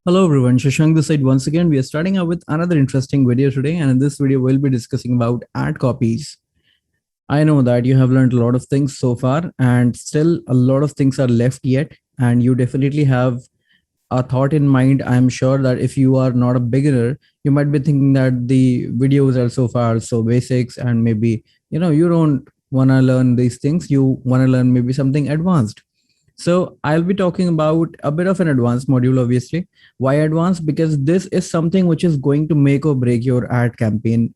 Hello everyone, Shashank this side once again. We are starting out with another interesting video today, and in this video, we'll be discussing about ad copies. I know that you have learned a lot of things so far, and still a lot of things are left yet. And you definitely have a thought in mind. I'm sure that if you are not a beginner, you might be thinking that the videos are so far so basics, and maybe you don't want to learn these things. You want to learn maybe something advanced. So I'll be talking about a bit of an advanced module, obviously. Why advanced? Because this is something which is going to make or break your ad campaign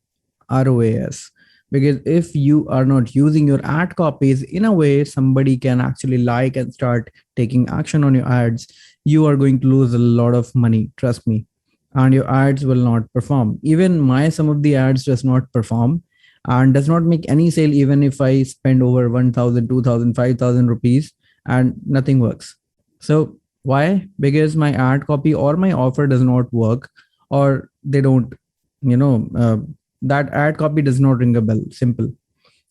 ROAS. Because if you are not using your ad copies in a way somebody can actually like and start taking action on your ads, you are going to lose a lot of money, trust me. And your ads will not perform. Even my some of the ads does not perform and does not make any sale even if I spend over 1,000, 2,000, 5,000 rupees and nothing works. So why? Because my ad copy or my offer does not work, or they don't, you know, uh, that ad copy does not ring a bell. Simple.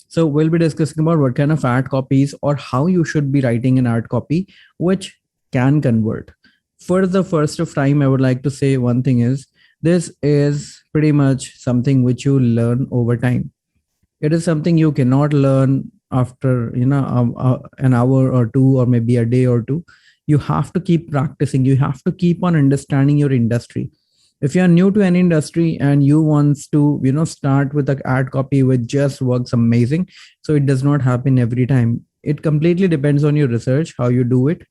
So we'll be discussing about what kind of ad copies or how you should be writing an ad copy which can convert. For the first of time, I would like to say one thing is this is pretty much something which you learn over time. It is something you cannot learn after an hour or two or maybe a day or two. You have to keep practicing. You have to keep on understanding your industry. If you are new to any industry and you wants to start with an ad copy which just works amazing, so it does not happen every time. It completely depends on your research, how you do it,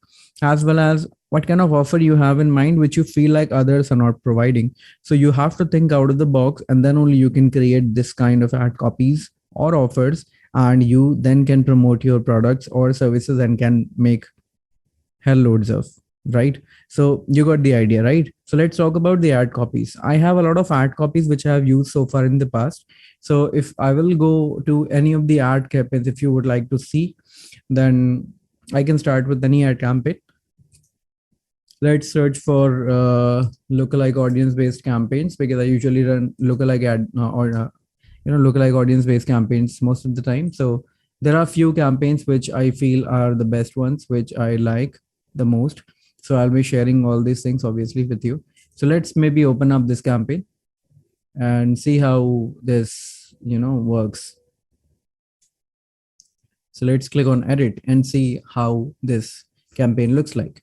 as well as what kind of offer you have in mind which you feel like others are not providing. So you have to think out of the box, and then only you can create this kind of ad copies or offers, and you then can promote your products or services and can make hell loads of, right? So you got the idea, right? So let's talk about the ad copies. I have a lot of ad copies which I have used so far in the past. So if I will go to any of the ad campaigns, if you would like to see, then I can start with any ad campaign. Let's search for lookalike audience based campaigns, because I usually run lookalike ad or lookalike audience based campaigns most of the time. So there are few campaigns which I feel are the best ones, which I like the most. So I'll be sharing all these things obviously with you. So let's maybe open up this campaign and see how this works. So let's click on edit and see how this campaign looks like.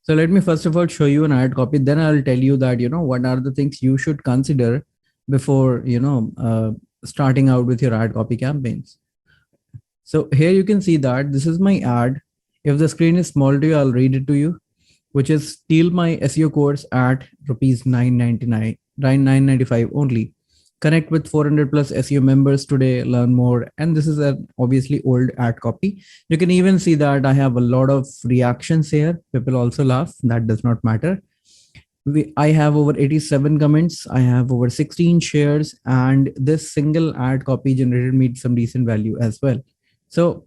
So let me first of all show you an ad copy. Then I'll tell you that, what are the things you should consider before, starting out with your ad copy campaigns. So here you can see that this is my ad. If the screen is small to you, I'll read it to you, which is steal my SEO course at rupees 999, 995 only. Connect with 400 plus SEO members today, learn more. And this is an obviously old ad copy. You can even see that I have a lot of reactions here. People also laugh. That does not matter. I have over 87 comments. I have over 16 shares, and this single ad copy generated me some decent value as well. So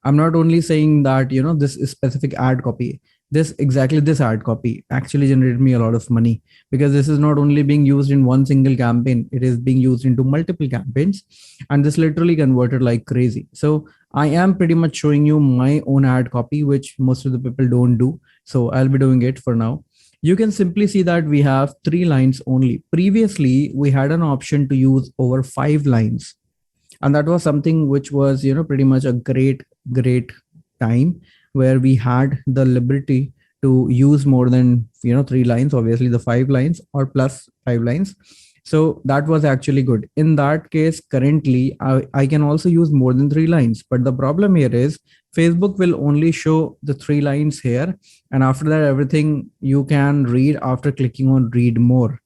I'm not only saying that, this is specific ad copy. This ad copy actually generated me a lot of money, because this is not only being used in one single campaign, it is being used into multiple campaigns, and this literally converted like crazy. So I am pretty much showing you my own ad copy, which most of the people don't do. So I'll be doing it for now. You can simply see that we have 3 lines only. Previously, we had an option to use over 5 lines. And that was something which was, pretty much a great time, where we had the liberty to use more than, 3 lines, obviously the 5 lines or plus 5 lines. So that was actually good. In that case, currently, I can also use more than 3 lines. But the problem here is Facebook will only show the 3 lines here. And after that, everything you can read after clicking on read more.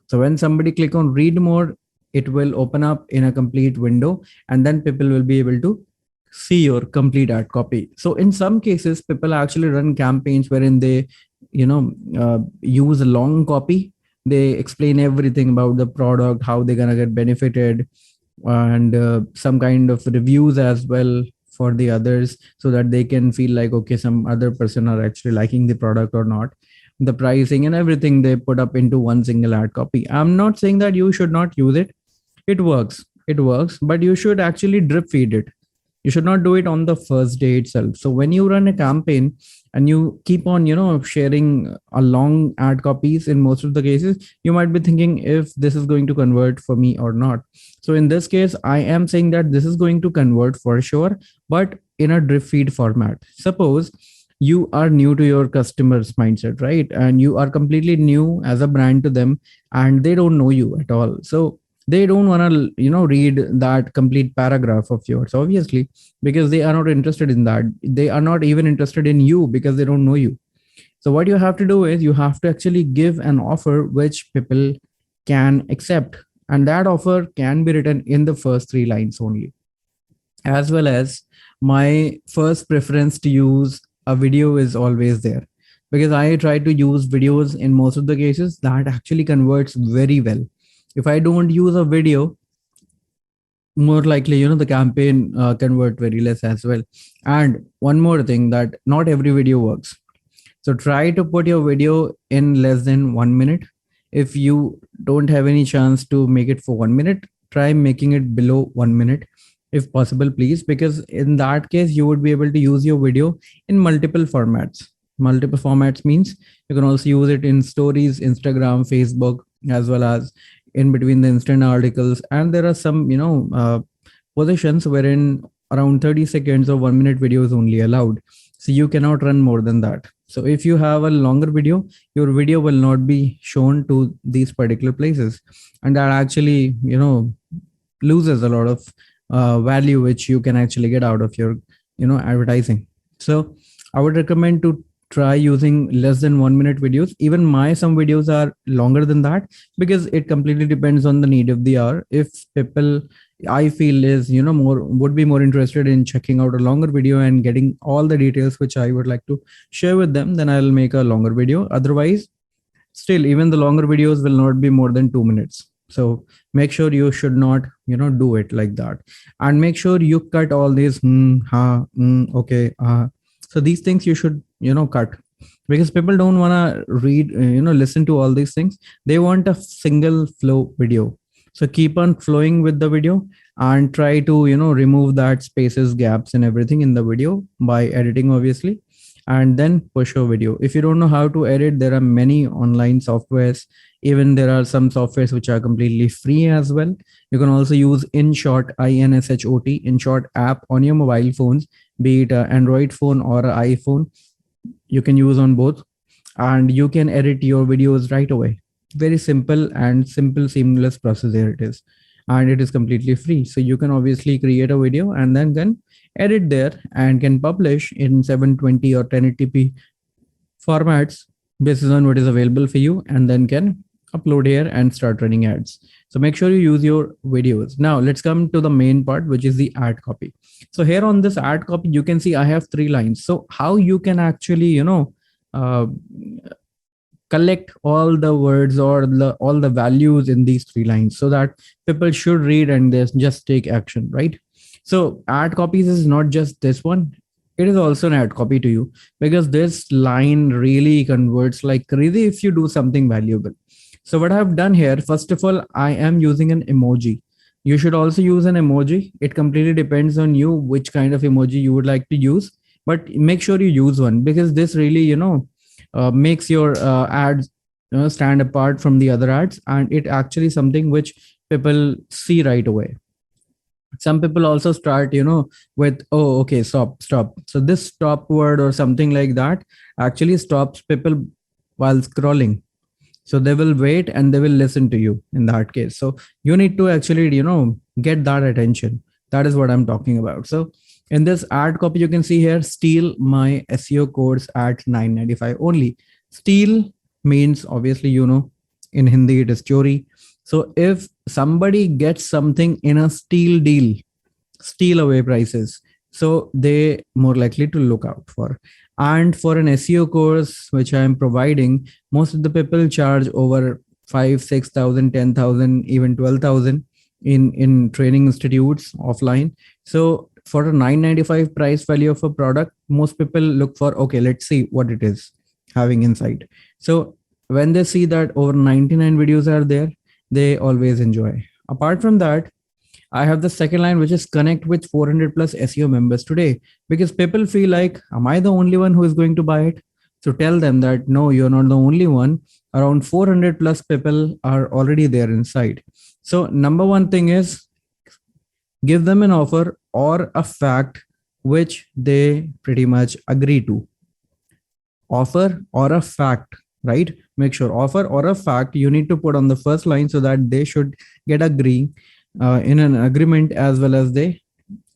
So when somebody click on read more, it will open up in a complete window, and then people will be able to see your complete ad copy. So in some cases, people actually run campaigns wherein they, use a long copy. They explain everything about the product, how they're gonna get benefited, and some kind of reviews as well for the others, so that they can feel like, okay, some other person are actually liking the product or not. The pricing and everything they put up into one single ad copy. I'm not saying that you should not use it. It works, but you should actually drip feed it. You should not do it on the first day itself. So when you run a campaign and you keep on, sharing a long ad copies, in most of the cases you might be thinking if this is going to convert for me or not. So in this case, I am saying that this is going to convert for sure, but in a drip feed format. Suppose you are new to your customers mindset, right? And you are completely new as a brand to them, and they don't know you at all. So they don't want to, read that complete paragraph of yours, obviously, because they are not interested in that. They are not even interested in you because they don't know you. So what you have to do is you have to actually give an offer which people can accept, and that offer can be written in the first three lines only. As well as, my first preference to use a video is always there, because I try to use videos in most of the cases. That actually converts very well. If I don't use a video, more likely, the campaign convert very less as well. And one more thing, that not every video works. So try to put your video in less than 1 minute. If you don't have any chance to make it for 1 minute, try making it below 1 minute if possible, please, because in that case you would be able to use your video in multiple formats. Multiple formats means you can also use it in stories, Instagram, Facebook, as well as in between the instant articles. And there are some, positions wherein around 30 seconds or 1 minute video is only allowed. So you cannot run more than that. So if you have a longer video, your video will not be shown to these particular places, and that actually, loses a lot of value which you can actually get out of your, advertising. So I would recommend to try using less than 1 minute videos. Even my some videos are longer than that, because it completely depends on the need of the hour. If people, I feel, is, more would be more interested in checking out a longer video and getting all the details which I would like to share with them, then I'll make a longer video. Otherwise, still, even the longer videos will not be more than 2 minutes. So make sure you should not, do it like that. And make sure you cut all these okay, so these things you should, cut, because people don't want to read, listen to all these things. They want a single flow video. So keep on flowing with the video, and try to, remove that spaces, gaps, and everything in the video by editing, obviously. And then push your video. If you don't know how to edit, there are many online softwares. Even there are some softwares which are completely free as well. You can also use InShot, InShot, InShot app on your mobile phones, be it an Android phone or an iPhone. You can use on both, and you can edit your videos right away. Very simple and simple, seamless process there it is. And it is completely free. So you can obviously create a video and then can edit there, and can publish in 720 or 1080p formats based on what is available for you, and then can upload here and start running ads. So make sure you use your videos. Now let's come to the main part, which is the ad copy. So here on this ad copy, you can see I have three lines. So how you can actually, uh, collect all the words or all the values in these three lines, so that people should read and they just take action, right? So ad copies is not just this one, it is also an ad copy to you, because this line really converts like crazy if you do something valuable. So what I've done here, first of all, I am using an emoji. You should also use an emoji. It completely depends on you which kind of emoji you would like to use, but make sure you use one, because this really, makes your ads, stand apart from the other ads, and it actually something which people see right away. Some people also start, with, oh, okay, stop. So this stop word or something like that actually stops people while scrolling. So they will wait and they will listen to you in that case. So you need to actually, get that attention. That is what I'm talking about. So in this ad copy, you can see here, steal my SEO course at 995 only. Steal means, obviously, in Hindi it is chori. So if somebody gets something in a steal deal, steal away prices, so they more likely to look out for. And for an SEO course which I am providing, most of the people charge over 5 6,000, 10,000, even 12,000 in training institutes offline. So for a 995 price value of a product, most people look for, okay, let's see what it is having inside. So when they see that over 99 videos are there, they always enjoy. Apart from that, I have the second line, which is connect with 400 plus SEO members today, because people feel like, am I the only one who is going to buy it? So tell them that no, you're not the only one. Around 400 plus people are already there inside. So number one thing is give them an offer or a fact which they pretty much agree to. Offer or a fact, right? Make sure offer or a fact you need to put on the first line so that they should get agree in an agreement as well as they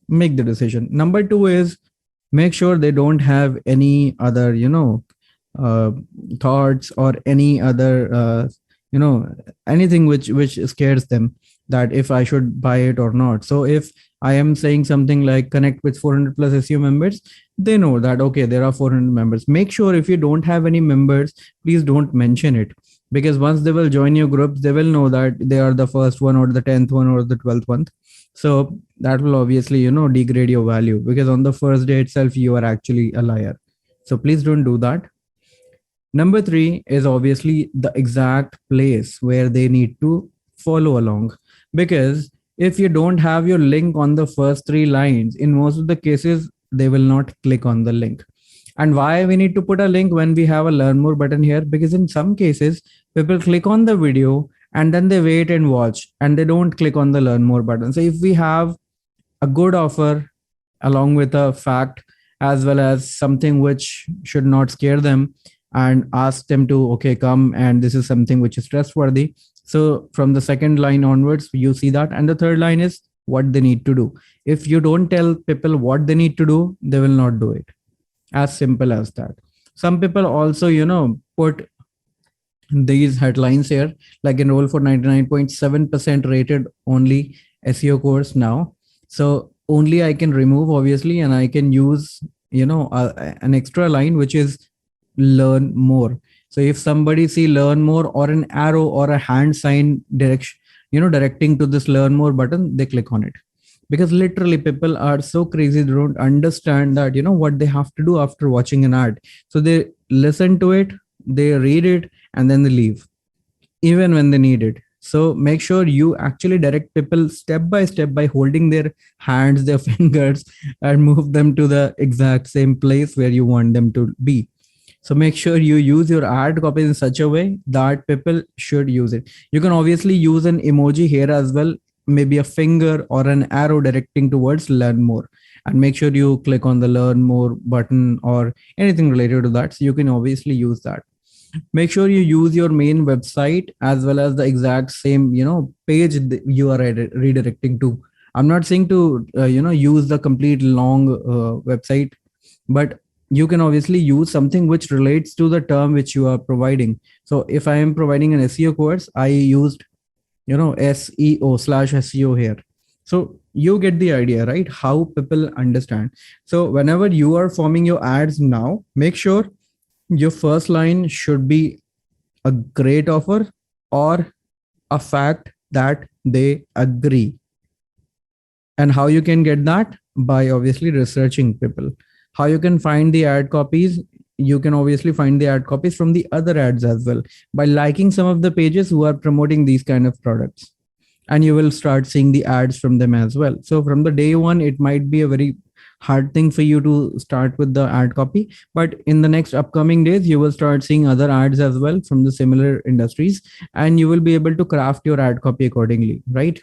make the decision. Number two is make sure they don't have any other uh, thoughts or any other you know anything which scares them, that if I should buy it or not. So if I am saying something like connect with 400 plus SEO members, they know that okay, there are 400 members. Make sure if you don't have any members, please don't mention it, because once they will join your groups, they will know that they are the first one or the 10th one or the 12th one. So that will obviously degrade your value, because on the first day itself you are actually a liar. So please don't do that. Number three is obviously the exact place where they need to follow along. Because if you don't have your link on the first three lines, in most of the cases, they will not click on the link. And why we need to put a link when we have a learn more button here? Because in some cases, people click on the video and then they wait and watch and they don't click on the learn more button. So if we have a good offer along with a fact as well as something which should not scare them, and ask them to okay come, and this is something which is trustworthy. So from the second line onwards you see that. And the third line is what they need to do. If you don't tell people what they need to do, they will not do it. As simple as that. Some people also put these headlines here, like enroll for 99.7% rated only SEO course now. So only I can remove obviously, and I can use an extra line which is learn more. So if somebody see learn more or an arrow or a hand sign direction, directing to this learn more button, they click on it. Because literally people are so crazy, they don't understand that what they have to do after watching an ad. So they listen to it, they read it, and then they leave even when they need it. So make sure you actually direct people step by step by holding their hands, their fingers, and move them to the exact same place where you want them to be. So make sure you use your ad copy in such a way that people should use it. You can obviously use an emoji here as well, maybe a finger or an arrow directing towards learn more. And make sure you click on the learn more button or anything related to that. So you can obviously use that. Make sure you use your main website as well as the exact same page that you are redirecting to. I'm not saying to use the complete long website, but you can obviously use something which relates to the term which you are providing. So if I am providing an SEO course, I used SEO/SEO here. So you get the idea, right? How people understand. So whenever you are forming your ads now, make sure your first line should be a great offer or a fact that they agree. And how you can get that? By obviously researching people. How you can find the ad copies? You can obviously find the ad copies from the other ads as well by liking some of the pages who are promoting these kind of products. And you will start seeing the ads from them as well. So from the day one, it might be a very hard thing for you to start with the ad copy, but in the next upcoming days you will start seeing other ads as well from the similar industries, and you will be able to craft your ad copy accordingly, right?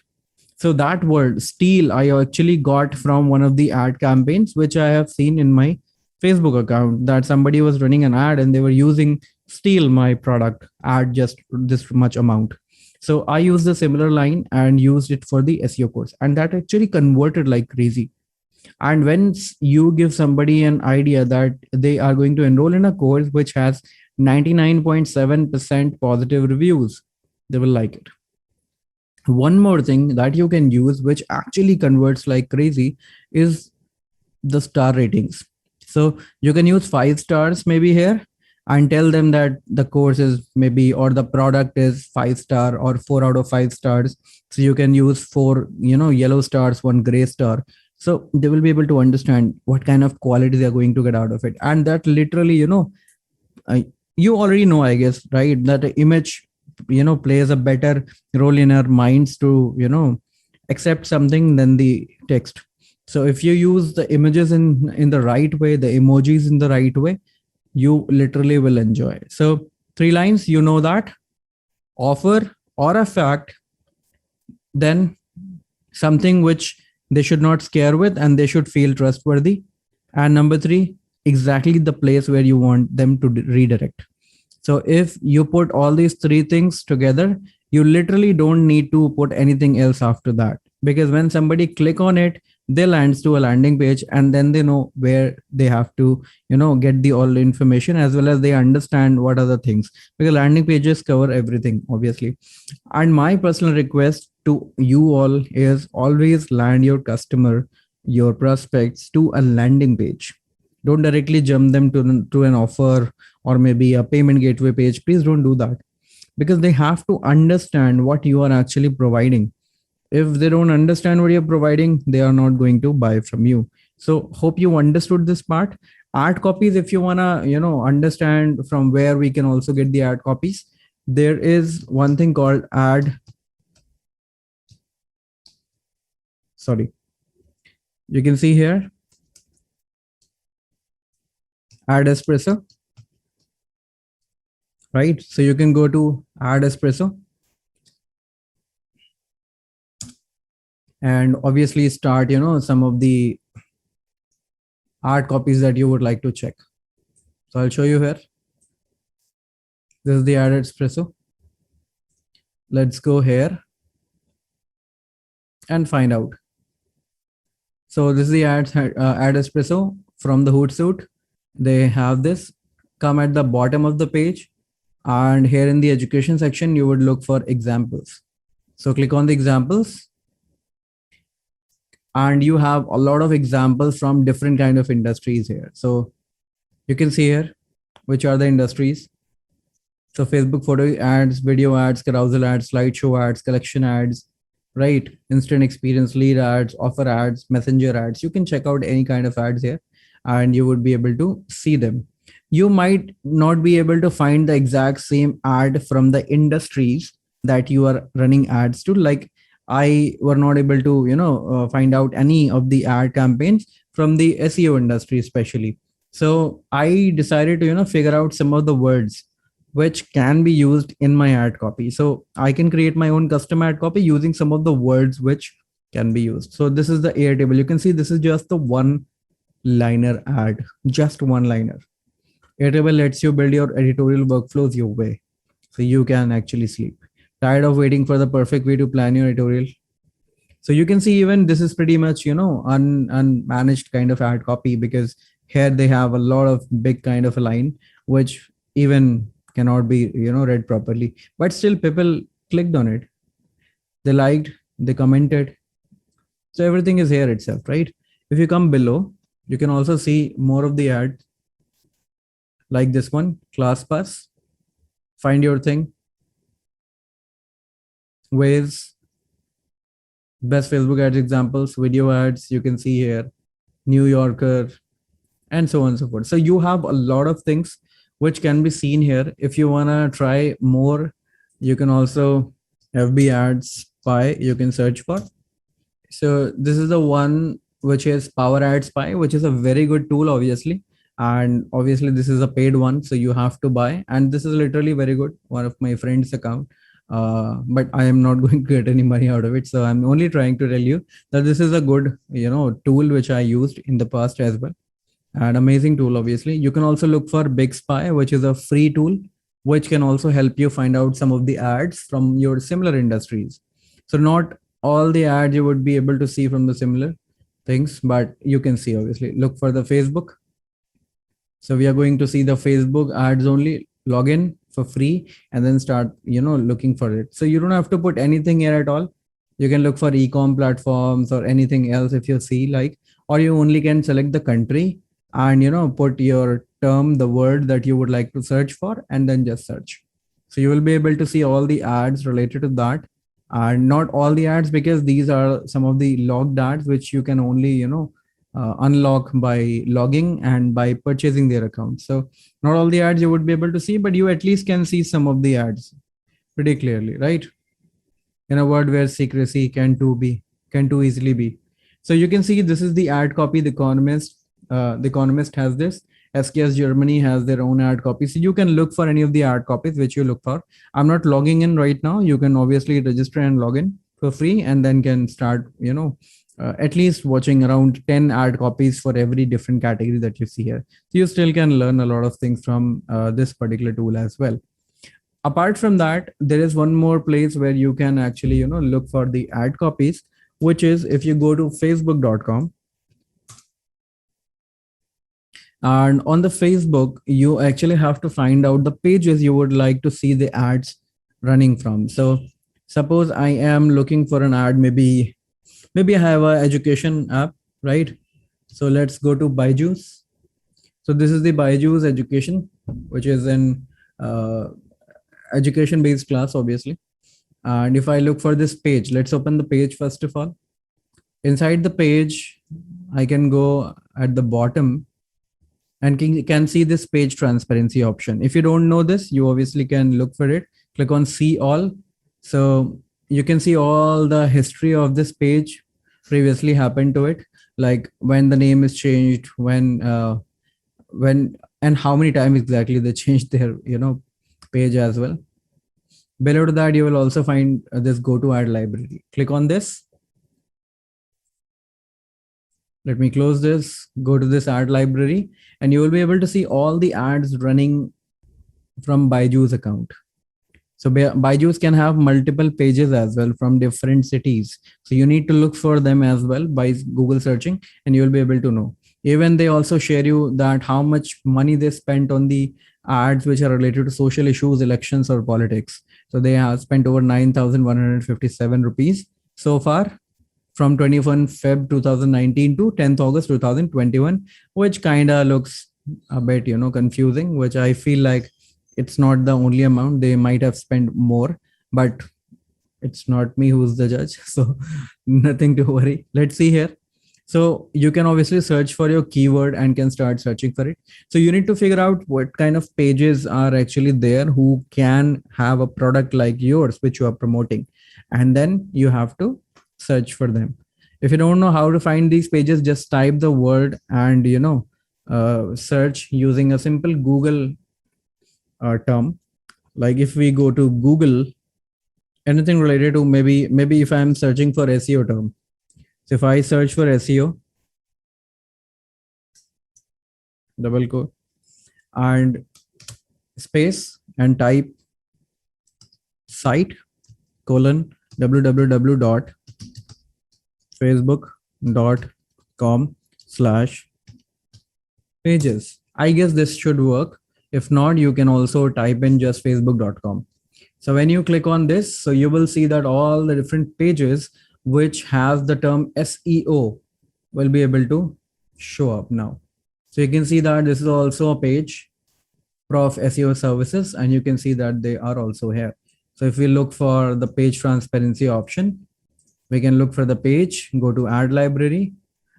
So that word steal I actually got from one of the ad campaigns which I have seen in my Facebook account, that somebody was running an ad and they were using steal my product at just this much amount. So I used a similar line and used it for the SEO course, and that actually converted like crazy. And when you give somebody an idea that they are going to enroll in a course which has 99.7% positive reviews, they will like it. One more thing that you can use which actually converts like crazy is the star ratings. So you can use 5 stars maybe here and tell them that the course is maybe, or the product is 5 star or 4 out of 5 stars. So you can use 4 yellow stars, 1 gray star. So they will be able to understand what kind of quality they are going to get out of it. And that literally you already know, I guess, right, that the image plays a better role in our minds to accept something than the text. So if you use the images in the right way, the emojis in the right way, you literally will enjoy. So three lines, you know that: offer or a fact, then something which they should not scare with and they should feel trustworthy. And number three, exactly the place where you want them to redirect. So if you put all these three things together, you literally don't need to put anything else after that, because when somebody click on it, they lands to a landing page, and then they know where they have to, get the all information, as well as they understand what are the things, because landing pages cover everything, obviously. And my personal request to you all is always land your customer, your prospects to a landing page. Don't directly jump them to an offer or maybe a payment gateway page. Please don't do that, because they have to understand what you are actually providing. If they don't understand what you're providing, they are not going to buy from you. So hope you understood this part. Ad copies, if you want to understand from where we can also get the ad copies, there is one thing called sorry, you can see here, Ad Espresso, right? So you can go to Ad Espresso and obviously start, some of the art copies that you would like to check. So I'll show you here. This is the Ad Espresso. Let's go here and find out. So this is the Ad Espresso from the Hootsuite. They have this. Come at the bottom of the page, and here in the education section, you would look for examples. So click on the examples, and you have a lot of examples from different kind of industries here. So you can see here which are the industries. So Facebook photo ads, video ads, carousel ads, slideshow ads, collection ads, right? Instant experience, lead ads, offer ads, messenger ads. You can check out any kind of ads here and you would be able to see them. You might not be able to find the exact same ad from the industries that you are running ads to. Like I were not able to, find out any of the ad campaigns from the SEO industry, especially. So I decided to, figure out some of the words which can be used in my ad copy. So I can create my own custom ad copy using some of the words which can be used. So this is the Airtable. You can see this is just the one liner ad, just one liner. Airtable lets you build your editorial workflows your way, so you can actually sleep. Tired of waiting for the perfect way to plan your editorial? So you can see even this is pretty much, unmanaged kind of ad copy, because here they have a lot of big kind of a line, which even cannot be, read properly, but still people clicked on it. They liked, they commented. So everything is here itself, right? If you come below, you can also see more of the ads like this one, ClassPass, find your thing, ways, best Facebook ads examples, video ads, you can see here, New Yorker, and so on and so forth. So you have a lot of things which can be seen here. If you want to try more, you can also FB ads spy, you can search for. So this is the one which is Power Ad Spy, which is a very good tool, obviously. And obviously this is a paid one, so you have to buy. And this is literally very good. One of my friend's account, but I am not going to get any money out of it. So I'm only trying to tell you that this is a good, tool which I used in the past as well. An amazing tool, obviously. You can also look for Big Spy, which is a free tool, which can also help you find out some of the ads from your similar industries. So not all the ads you would be able to see from the similar things, but you can see, obviously. Look for the Facebook. So we are going to see the Facebook ads only. Log in for free and then start, looking for it. So you don't have to put anything here at all. You can look for e-com platforms or anything else if you see like, or you only can select the country and, put your term, the word that you would like to search for, and then just search. So you will be able to see all the ads related to that, and not all the ads, because these are some of the logged ads which you can only, unlock by logging and by purchasing their account. So not all the ads you would be able to see, but you at least can see some of the ads pretty clearly, right? In a world where secrecy can too be can too easily be. So you can see this is the ad copy. The Economist has this. SKS Germany has their own ad copy. So you can look for any of the ad copies which you look for. I'm not logging in right now. You can obviously register and log in for free, and then can start, at least watching around 10 ad copies for every different category that you see here. So you still can learn a lot of things from this particular tool as well. Apart from that, there is one more place where you can actually, look for the ad copies, which is if you go to facebook.com. And on the Facebook, you actually have to find out the pages you would like to see the ads running from. So suppose I am looking for an ad, maybe I have a education app, right? So let's go to Byju's. So this is the Byju's education, which is an education based class, obviously. And if I look for this page, let's open the page first of all. Inside the page, I can go at the bottom and can see this page transparency option. If you don't know this, you obviously can look for it. Click on see all. So you can see all the history of this page previously happened to it, like when the name is changed, when and how many times exactly they changed their page as well. Below to that, you will also find this go to ad library. Click on this. Let me close this, go to this ad library, and you will be able to see all the ads running from Byju's account. So Byju's can have multiple pages as well from different cities. So you need to look for them as well by Google searching, and you will be able to know. Even they also share you that how much money they spent on the ads which are related to social issues, elections, or politics. So they have spent over 9,157 rupees so far from 21 Feb 2019 to 10th August 2021, which kind of looks a bit, confusing, which I feel like it's not the only amount. They might have spent more, but it's not me who's the judge. So nothing to worry. Let's see here. So you can obviously search for your keyword and can start searching for it. So you need to figure out what kind of pages are actually there who can have a product like yours, which you are promoting. And then you have to search for them. If you don't know how to find these pages, just type the word and, search using a simple Google term. Like if we go to Google, anything related to maybe if I'm searching for SEO term. So if I search for SEO, double quote, and space and type site www.facebook.com/pages. I guess this should work. If not, you can also type in just facebook.com. So when you click on this, so you will see that all the different pages which has the term SEO will be able to show up now. So you can see that this is also a page Prof SEO services, and you can see that they are also here. So if we look for the page transparency option, we can look for the page, go to ad library,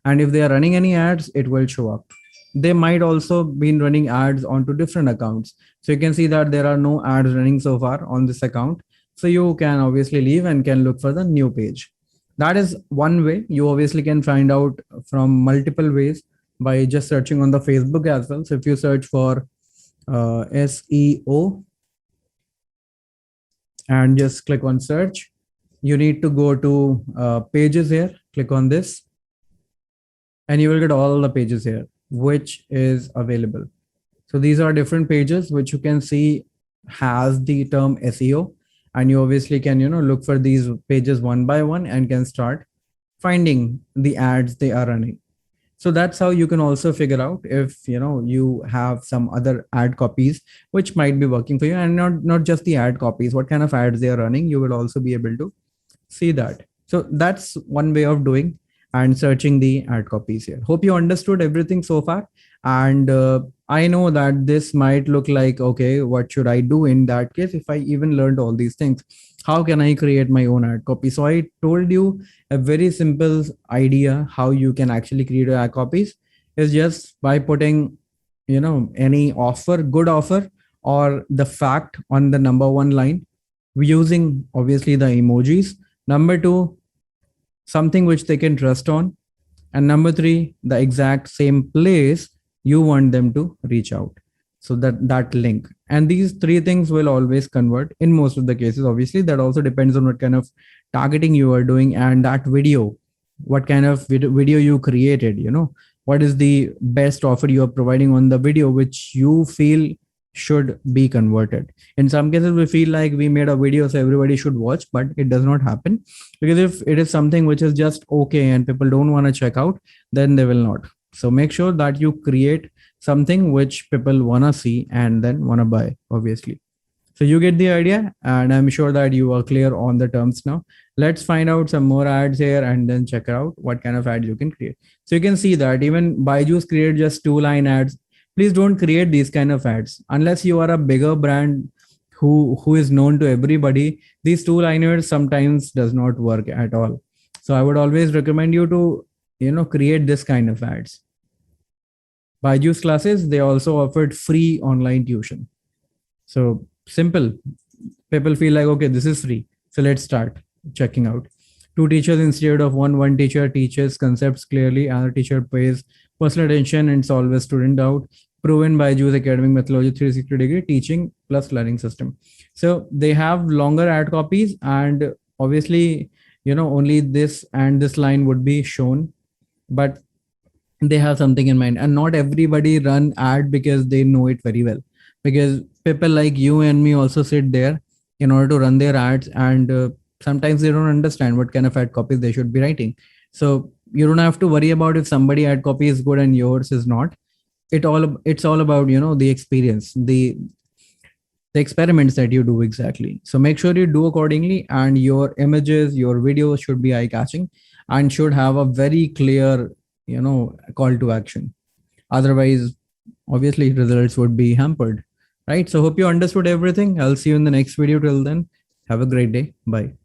and if they are running any ads, it will show up. They might also been running ads onto different accounts. So you can see that there are no ads running so far on this account. So you can obviously leave and can look for the new page. That is one way. You obviously can find out from multiple ways by just searching on the Facebook as well. So if you search for SEO and just click on search, you need to go to pages here, click on this, and you will get all the pages here which is available. So these are different pages which you can see has the term SEO, and you obviously can look for these pages one by one and can start finding the ads they are running. So that's how you can also figure out if you have some other ad copies which might be working for you, and not just the ad copies, what kind of ads they are running, you will also be able to see that. So that's one way of doing and searching the ad copies here. Hope you understood everything so far. And I know that this might look like, okay, what should I do in that case? If I even learned all these things, how can I create my own ad copy? So I told you a very simple idea how you can actually create ad copies is just by putting, any offer, good offer, or the fact on the number one line, using obviously the emojis. Number two, something which they can trust on, and number three, the exact same place you want them to reach out. So that link, and these three things will always convert in most of the cases. Obviously that also depends on what kind of targeting you are doing, and that video, what kind of video you created, what is the best offer you are providing on the video which you feel should be converted. In some cases we feel like we made a video so everybody should watch, but it does not happen, because if it is something which is just okay and people don't want to check out, then they will not. So make sure that you create something which people want to see and then want to buy, obviously. So you get the idea, and I'm sure that you are clear on the terms now. Let's find out some more ads here and then check out what kind of ads you can create. So you can see that even Byju's create just 2-line ads. Please don't create these kind of ads unless you are a bigger brand who is known to everybody. These 2-liners sometimes does not work at all. So I would always recommend you to create this kind of ads. Byju's classes, they also offered free online tuition. So simple. People feel like, okay, this is free. So let's start checking out. Two teachers instead of one. One teacher teaches concepts clearly. Another teacher pays personal attention and solves a student doubt. Proven by Juice Academic Methodology 360-degree teaching plus learning system. So they have longer ad copies, and obviously, only this and this line would be shown, but they have something in mind. And not everybody run ad because they know it very well, because people like you and me also sit there in order to run their ads, and sometimes they don't understand what kind of ad copies they should be writing. So you don't have to worry about if somebody ad copy is good and yours is not. It's all about the experience, the experiments that you do exactly. So make sure you do accordingly, and your images, your videos should be eye catching and should have a very clear call to action. Otherwise, obviously results would be hampered, right? So hope you understood everything. I'll see you in the next video. Till then, have a great day. Bye.